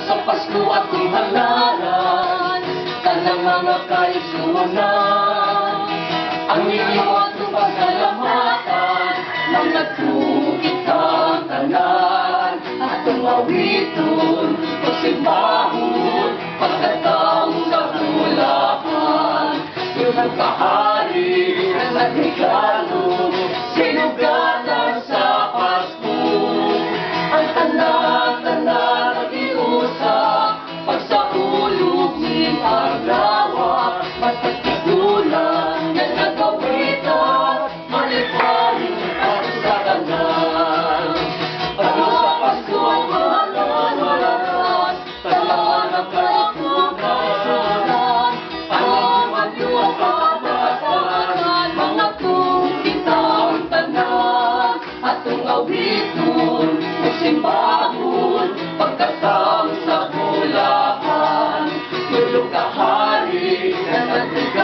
sa Pasko at kung halaran kanang mga kaigsunan. Ang inyo at pasalamatan mga tukitang tanan at tumawiton pasimbahon pagkataong sa hulapan. Yung kahari na nagregalo sinugatan sa Pasko. Ang tanan-tanan nag-iusa pag sa ulog ng aglawa matagtigulan na nagawitan malipaling at sa tanan. Ano sa Pasko ang halalan talaan ang kaitunan. Ang iwan kamatan mga tukitang tanan at tungawiton simbahon pagkatang sa hulapan. Tulog kahari na nagregalo